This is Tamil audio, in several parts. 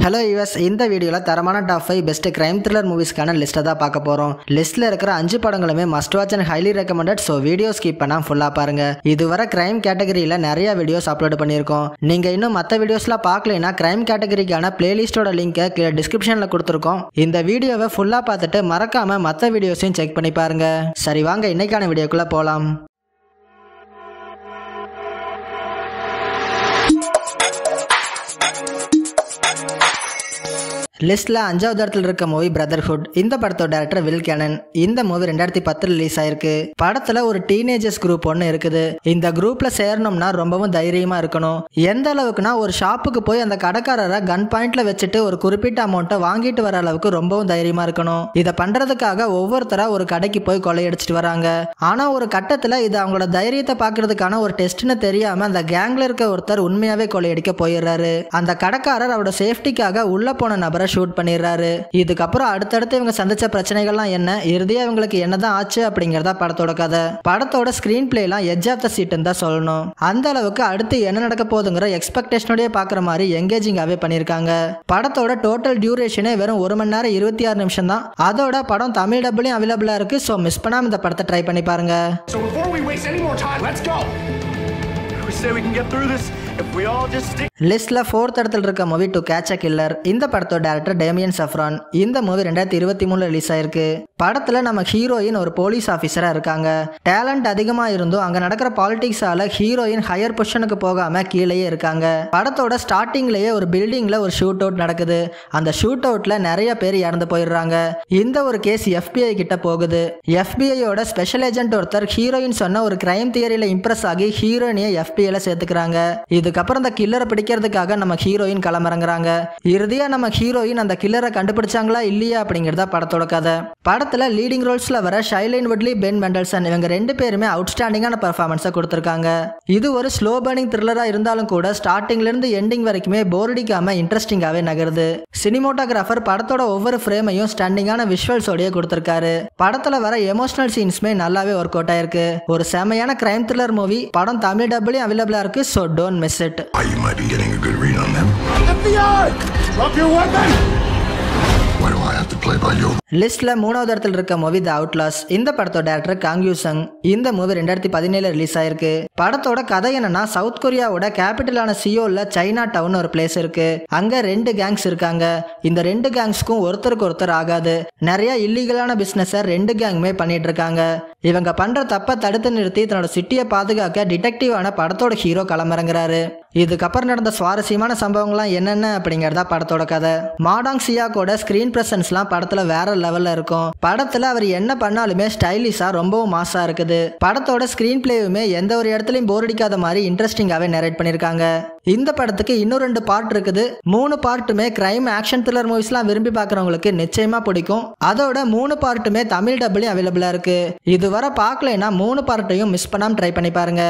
ஹலோ யூஎஸ், இந்த வீடியோவில் தரமான டாப் 5 பெஸ்ட் கிரைம் த்ரில்லர் மூவிஸ்க்கான லிஸ்ட்டை தான் பார்க்க போகிறோம். லிஸ்ட்டில் இருக்கிற 5 படங்களுமே must watch and highly recommended. So video skip பண்ணால் ஃபுல்லாக பாருங்கள். இதுவரை கிரைம் கேட்டகரியில் நிறைய வீடியோஸ் அப்லோட் பண்ணியிருக்கோம். நீங்கள் இன்னும் மற்ற வீடியோஸ்லாம் பார்க்கலைன்னா கிரைம் கேட்டகரிக்கான பிளேலிஸ்ட்டோட லிங்கை கீழே டிஸ்கிரிப்ஷனில் கொடுத்துருக்கோம். இந்த வீடியோவை ஃபுல்லாக பார்த்துட்டு மறக்காமல் மற்ற வீடியோஸையும் செக் பண்ணி பாருங்கள். சரி வாங்க இன்னைக்கான வீடியோக்குள்ளே போகலாம். லிஸ்ட்ல 5வது இடத்துல இருக்க மூவி பிரதர்ஹுட். இந்த படத்தோட டைரக்டர் வில் கேனன். இந்த மூவி 2010 ரிலீஸ் ஆயிருக்கு. படத்துல ஒரு டீனேஜர்ஸ் குரூப் ஒன்று இருக்குது. இந்த குரூப்ல சேரணும்னா ரொம்பவும் தைரியமா இருக்கணும். எந்த அளவுக்குனா ஒரு ஷாப்புக்கு போய் அந்த கடைக்காரரை கன் பாயிண்ட்ல வச்சுட்டு ஒரு குறிப்பிட்ட அமௌண்ட்டை வாங்கிட்டு வர அளவுக்கு ரொம்பவும் தைரியமா இருக்கணும். இதை பண்றதுக்காக ஒவ்வொருத்தரா ஒரு கடைக்கு போய் கொள்ளையடிச்சிட்டு வராங்க. ஆனா ஒரு கட்டத்துல இது அவங்களோட தைரியத்தை பாக்குறதுக்கான ஒரு டெஸ்ட்னு தெரியாம அந்த கேங்ல இருக்க ஒருத்தர் உண்மையாவே கொள்ளையடிக்க போயிடுறாரு. அந்த கடைக்காரர் அவரோட சேஃப்டிக்காக உள்ள போன நபரை ஷூட் பண்ணிடுறாரு. இதுக்கப்புறம் அடுத்தடுத்து இவங்க சந்திச்ச பிரச்சனைகள்லாம் என்ன, இறுதியா இவங்களுக்கு என்னதான் ஆச்சு அப்படிங்கறதா படத்தோட கதை. படத்தோட ஸ்கிரீன் பிளே எல்லாம் எட்ஜ் ஆஃப் த சீட்னு தான் சொல்லணும். அந்த அளவுக்கு அடுத்து என்ன நடக்க போகுதுங்கிற எக்ஸ்பெக்டேஷனோடய பாக்குற மாதிரி எங்கேஜிங்காவே பண்ணிருக்காங்க. படத்தோட டோட்டல் டியூரேஷனே வெறும் 1 மணி நேரம் 26 நிமிஷம் தான். அதோட படம் தமிழ் டப்லயும் அவைலபிளா இருக்கு. ஸோ மிஸ் பண்ணாம இந்த படத்தை ட்ரை பண்ணி பாருங்க. லிஸ்ட்ல 4th இடத்துல இருக்க movie to catch a killer. இந்த படத்தோட டைரக்டர் டேமியன் சஃப்ரான். இந்த மூவி 2023 ரிலீஸ் ஆயிருக்கு. படத்துல நம்ம ஹீரோயின் ஒரு போலீஸ் ஆபீசரா இருக்காங்க. டேலண்ட் அதிகமா இருந்தும் அங்க நடக்கிற பாலிடிக்ஸால ஹீரோயின் ஹையர் பொசிஷனுக்கு போகாம கீழேயே இருக்காங்க. படத்தோட ஸ்டார்டிங்லயே ஒரு பில்டிங்ல ஒரு ஷூட் அவுட் நடக்குது. அந்த ஷூட் அவுட்ல நிறைய பேர் இறந்து போயிடுறாங்க. இந்த ஒரு கேஸ் FBI கிட்ட போகுது. FBIயோட ஸ்பெஷல் ஏஜென்ட் ஒருத்தர் ஹீரோயின் சொன்ன ஒரு கிரைம் தியரியில இம்ப்ரெஸ் ஆகி ஹீரோயினியை FBIல சேர்த்துக்கிறாங்க. இதுக்கப்புறம் அந்த கில்லரை பிடிக்கிறதுக்காக நம்ம ஹீரோயின் களமிறங்குறாங்க. இறுதியா நம்ம ஹீரோயின் அந்த கில்லரை கண்டுபிடிச்சாங்களா இல்லையா அப்படிங்கறத படத்தோட கதை. படத்துல லீடிங் ரோல்ஸ்ல வர ஷைலைன் வுட்லி, பென் மெண்டல்சன் இவங்க 2 பேருமே அவுட்ஸ்டாண்டிங்கான பெர்ஃபார்மன்ஸை கொடுத்திருக்காங்க. இது ஒரு ஸ்லோ பர்னிங் த்ரில்லரா இருந்தாலும் கூட ஸ்டார்டிங்ல இருந்து எண்டிங் வரைக்குமே போர் அடிக்காம இன்ட்ரெஸ்டிங்காவே நகருது. சினிமோட்டோகிராஃபர் படத்தோட ஒவ்வொரு ஃப்ரேமையும் ஸ்டாண்டிங்கான விஷுவல்ஸோடய கொடுத்திருக்காரு. படத்துல வர எமோஷனல் சீன்ஸ்மே நல்லாவே ஒர்க் அவுட் ஆயிருக்கு. ஒரு செமையான கிரைம் த்ரில்லர் மூவி. படம் தமிழ் டப்லயும் அவைலபிளா இருக்கு. So don't miss it. You might be getting a good read on them. FBI! Drop your weapon! Why do I have to play by you? லிஸ்ட்ல 3வது இடத்துல இருக்க மூவி தி அவுட்லாஸ். இந்த படத்தோட டைரக்டர் காங் யூ சங். இந்த மூவி 2017 ரிலீஸ் ஆயிருக்கு. படத்தோட கதை என்னன்னா, சவுத் கொரியாவோட கேபிட்டலான சியோல்ல சைனா டவுன் ஒரு பிளேஸ் இருக்கு. அங்க 2 கேங்ஸ் இருக்காங்க. இந்த 2 கேங்ஸ்க்கும் ஒருத்தருக்கு ஒருத்தர் ஆகாது. நிறைய இல்லீகலான பிசினஸ் 2 கேங்குமே பண்ணிட்டு இருக்காங்க. இவங்க பண்ற தப்ப தடுத்து நிறுத்தி தன்னோட சிட்டியை பாதுகாக்க டிடெக்டிவான படத்தோட ஹீரோ களமிறங்குறாரு. இதுக்கப்புறம் நடந்த சுவாரஸ்யமான சம்பவங்கள்லாம் என்னென்ன அப்படிங்கறதா படத்தோட கதை. மாடாங் சியாக்கோட ஸ்கிரீன் பிரசன்ஸ்லாம் படத்துல வேற லெவல்ல இருக்கும். படத்துல அவர் என்ன பண்ணாலுமே ஸ்டைலிஷா ரொம்பவும் மாசா இருக்குது. படத்தோட ஸ்கிரீன் பிளேவுமே எந்த ஒரு இடத்துலயும் போர் அடிக்காத மாதிரி இன்ட்ரெஸ்டிங்காவே நரேட் பண்ணிருக்காங்க. இந்த படத்துக்கு இன்னும் 2 பார்ட் இருக்குது. 3 பார்ட்டுமே கிரைம் ஆக்ஷன் த்ரில்லர் மூவிஸ்லாம் விரும்பி பார்க்கறவங்களுக்கு நிச்சயமா பிடிக்கும். அதோட 3 பார்ட்டுமே தமிழ் டப்லயும் அவைலபிளா இருக்கு. இதுவரை பார்க்கலைன்னா 3 பார்ட்டையும் மிஸ் பண்ணாம ட்ரை பண்ணி பாருங்க.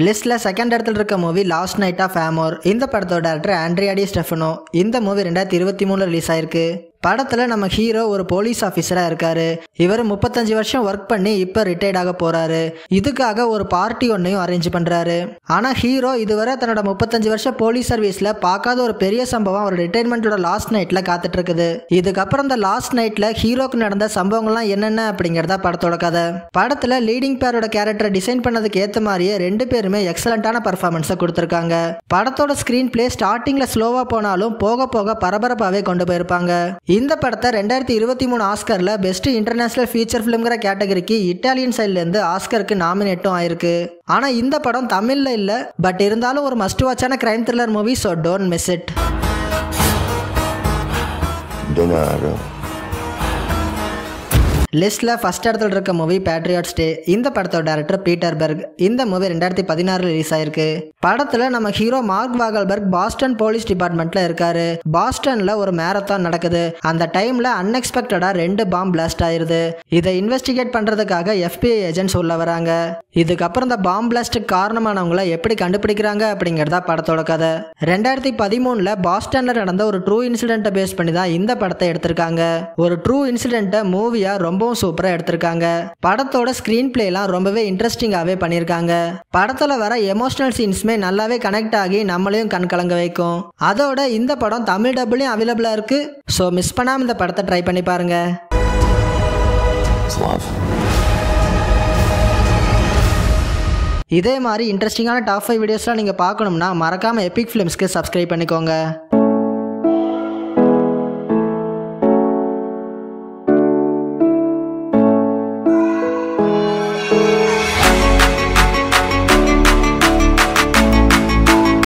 லிஸ்ட்ல 2nd இடத்துல இருக்க மூவி லாஸ்ட் நைட் ஆஃப் ஆமோர். இந்த படத்தோட டைரக்டர் ஆண்ட்ரியா டி ஸ்டெஃபனோ. இந்த மூவி 2023 ரிலீஸ் ஆயிருக்கு. படத்துல நம்ம ஹீரோ ஒரு போலீஸ் ஆபீசரா இருக்காரு. இவர் 35 வருஷம் ஒர்க் பண்ணி இப்ப ரிட்டையர்ட் ஆக போறாரு. இதுக்காக ஒரு பார்ட்டி ஒன்னையும் அரேஞ்ச் பண்றாரு. ஆனா ஹீரோ இதுவரை தன்னோட 35 வருஷம் போலீஸ் சர்வீஸ்ல பார்க்காத ஒரு பெரிய சம்பவம் அவர் ரிட்டையர்மெண்டோட லாஸ்ட் நைட்ல காத்துட்டு இருக்குது. இதுக்கப்புறம் இந்த லாஸ்ட் நைட்ல ஹீரோக்கு நடந்த சம்பவங்கள்லாம் என்னென்ன அப்படிங்கறதா படத்தோட கதை. படத்துல லீடிங் பேரோட கேரக்டரை டிசைன் பண்ணதுக்கு ஏத்த மாதிரியே 2 பேருமே எக்ஸலண்டான பெர்ஃபார்மன்ஸை கொடுத்திருக்காங்க. படத்தோட ஸ்கிரீன் பிளே ஸ்டார்டிங்ல ஸ்லோவா போனாலும் போக போக பரபரப்பாவே கொண்டு போயிருப்பாங்க. இந்த படத்தை 2023 ஆஸ்கர்ல பெஸ்ட் இன்டர்நேஷனல் ஃபீச்சர் ஃபிலிம்ங்கிற கேட்டகரிக்கு இட்டாலியன் சைட்ல இருந்து ஆஸ்கருக்கு நாமினேட்டும் ஆயிருக்கு. ஆனா இந்த படம் தமிழ்ல இல்ல. பட் இருந்தாலும் ஒரு மஸ்ட் வாட்சான crime thriller movie. So don't miss it. லிஸ்ட்ல 1st இடத்துல இருக்க மூவி பேட்ரியாட்ஸ் டே. இந்த படத்தோட டைரக்டர் பீட்டர் பெர்க். இந்த மூவி 2016 ரிலீஸ் ஆயிருக்கு. படத்துல நம்ம ஹீரோ மார்க் வாகல்பர்க் பாஸ்டன் போலீஸ் டிபார்ட்மெண்ட்ல இருக்காரு. பாஸ்டன்ல ஒரு மேரத்தான் நடக்குது. அந்த டைம்ல அன்எக்ஸ்பெக்டடா 2 பாம் பிளாஸ்ட் ஆயிருது. இதை இன்வெஸ்டிகேட் பண்றதுக்காக FBI ஏஜென்ட்ஸ் உள்ள வராங்க. இதுக்கப்புறம் இந்த பாம் பிளாஸ்டுக்கு காரணமானவங்களை எப்படி கண்டுபிடிக்கிறாங்க அப்படிங்கறதா படத்தோட கதை. 2013 பாஸ்டன்ல நடந்த ஒரு ட்ரூ இன்சிடென்ட்டை பேஸ் பண்ணி தான் இந்த படத்தை எடுத்திருக்காங்க. ஒரு ட்ரூ இன்சிடென்ட்டை மூவியா ரொம்ப ரொம்பவும் சூப்பரா எடுத்திருக்காங்க. படத்தோட ஸ்கிரீன் பிளே எல்லாம் ரொம்பவே இன்ட்ரெஸ்டிங்காவே பண்ணியிருக்காங்க. படத்துல வர எமோஷனல் சீன்ஸ்மே நல்லாவே கனெக்ட் ஆகி நம்மளையும் கண் கலங்க வைக்கும். அதோட இந்த படம் தமிழ் டபுளையும் அவைலபிளா இருக்கு. ஸோ மிஸ் பண்ணாம இந்த படத்தை ட்ரை பண்ணி பாருங்க. இதே மாதிரி இன்ட்ரெஸ்டிங்கான டாப் 5 வீடியோஸ்லாம் நீங்கள் பார்க்கணும்னா மறக்காமல் எபிக் ஃபிலிம்ஸ்க்கு சப்ஸ்கிரைப் பண்ணிக்கோங்க.